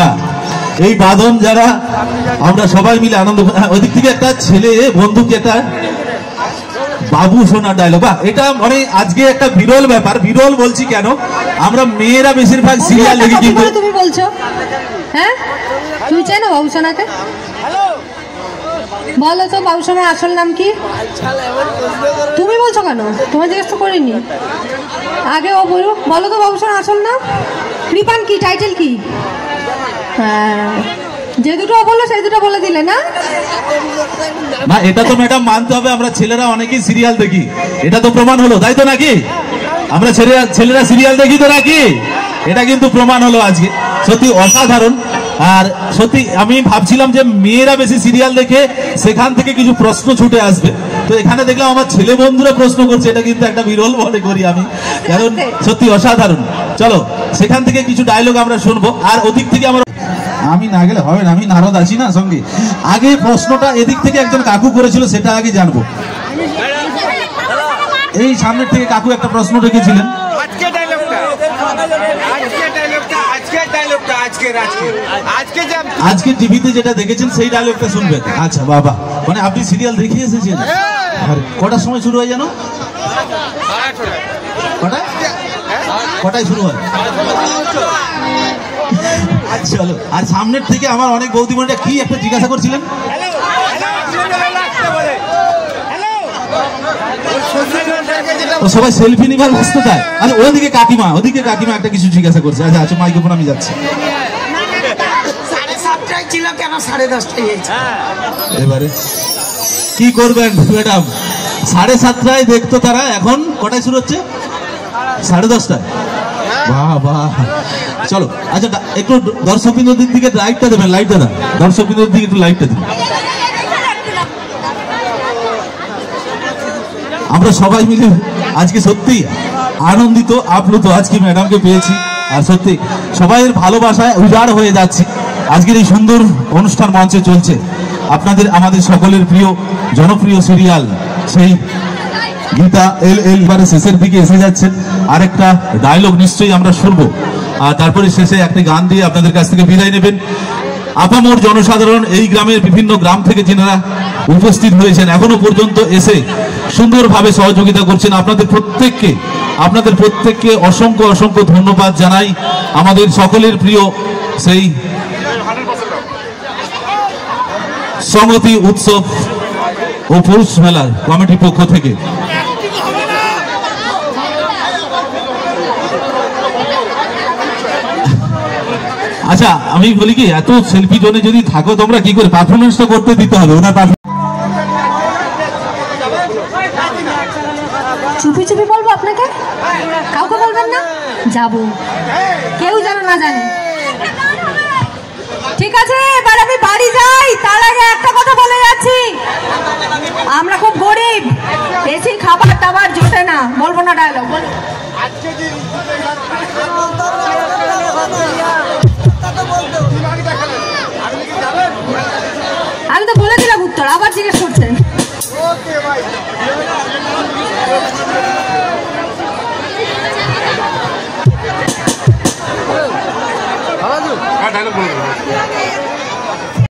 না এই বাঁধন যারা আমরা সবাই মিলে আনন্দ, ওইদিক থেকে একটা ছেলে বন্ধুকে একটা বাবু শোনার ডায়লগ, এটা মানে আজকে একটা বিরল ব্যাপার। বিরল বলছি কেন, আমরা মেয়েরা বেশিরভাগ সিরিয়াল দেখি, কিন্তু তুমি বলছো হ্যাঁ তুই চাই না বাবু সোনাকে? বলো তো বাবু সোনার আসল নাম কি? তুমি বলছো কেন? তোমার জিজ্ঞেস তো করিনি আগে, ও বলো। বলো তো বাবু সোনার আসল নাম? কৃপান কি টাইটেল কি? হ্যাঁ যে দুটো বললো সেই দুটো বলে দিলে না? না এটা তো ম্যাডাম মানতে হবে, আমরা ছেলেরা অনেকেই সিরিয়াল দেখি, এটা তো প্রমাণ হলো, তাই তো নাকি? আমরা ছেলেরা সিরিয়াল দেখি তো নাকি? এটা কিন্তু প্রমাণ হলো আজকে, সত্যি অসাধারণ। আর সত্যি আমি ভাবছিলাম যে মেয়েরা বেশি সিরিয়াল দেখে সেখান থেকে কিছু প্রশ্ন ছুটে আসবে, তো এখানে দেখলাম আমার ছেলে বন্ধুরা প্রশ্ন করছে, এটা কিন্তু একটা বিরল মনে করি আমি, কারণ সত্যি অসাধারণ। চলো সেখান থেকে কিছু ডায়লগ আমরা শুনবো, আর ওদিক থেকে আমরা, আমি না গেলে হবে না, আমি নারদ আছি না সঙ্গে। আগে প্রশ্নটা এদিক থেকে একজন কাকু করেছিল, সেটা আগে জানবো। এই সামনের থেকে কাকু একটা প্রশ্ন রেখেছিলেন, আজকে টিভিতে যেটা দেখেছেন সেই ডায়লগটা শুনবেন। আচ্ছা বাবা, মানে আপনি সিরিয়াল দেখে এসেছেন? কটার সময় শুরু হয় জানো? কটায় শুরু হয়? চলো, আর সামনের থেকে আমার অনেক বৌদিমণিরা কি একটা জিজ্ঞাসা করছিলেন, সবাই সেলফি নিবার ব্যস্ততায়। আচ্ছা ওদিকে কাকিমা একটা কিছু জিজ্ঞাসা করছে। আচ্ছা আচ্ছা মাইক্রোফোন আমি যাচ্ছি। এবারে কি করবেন ম্যাডাম, 7:30টায় দেখতো তারা, এখন কটায় শুরু হচ্ছে? 10:30টায়। বাহ বাহ, চলো। আচ্ছা একটু দর্শকবৃন্দদের দিকে লাইটটা দেবেন, লাইটটা দেন দর্শকবৃন্দদের দিকে, একটু লাইটটা দিন। আমরা সবাই মিলে আজকে সত্যি আনন্দিত আপ্লুত, আজকে ম্যাডামকে পেয়েছি, আর সত্যি সবাইয়ের ভালোবাসায় উজাড় হয়ে যাচ্ছে। আজকের এই সুন্দর অনুষ্ঠান মঞ্চে চলছে আপনাদের আমাদের সকলের প্রিয় জনপ্রিয় সিরিয়াল সেই গীতা এবারে শেষের দিকে এসে যাচ্ছেন। আরেকটা ডায়লগ নিশ্চয়ই আমরা শুনবো, আর তারপরে শেষে একটি গান দিয়ে আপনাদের কাছ থেকে বিদায় নেবেন। আপামর জনসাধারণ, এই গ্রামের বিভিন্ন গ্রাম থেকে যারা উপস্থিত হয়েছেন, এখনো পর্যন্ত এসে সুন্দরভাবে সহযোগিতা করছেন, আপনাদের প্রত্যেককে অসংখ্য অসংখ্য ধন্যবাদ জানাই। আমাদের সকলের প্রিয় সেই সংহতি উৎসব ও পৌষ মেলার কমিটির পক্ষ থেকে। আচ্ছা আমি বলি কি, এত সেলফি জোনে যদি থাকো তোমরা, কি করে পারফরমেন্সটা করতে দিতে হবে ওনার। চুপি চুপি বলবো আপনাকে, কাউকে বলবেন না? যাবো, কেউ যেন না জানে, ঠিক আছে? এবার আমি বাড়ি যাই, তার আগে একটা কথা বলে যাচ্ছি, আমরা খুব গরিব, বেশি খাবার দাবার জোটে না। বলবো না ডায়লগ, আমি তো বলে দিলাম উত্তর, আবার জিজ্ঞেস করছেন।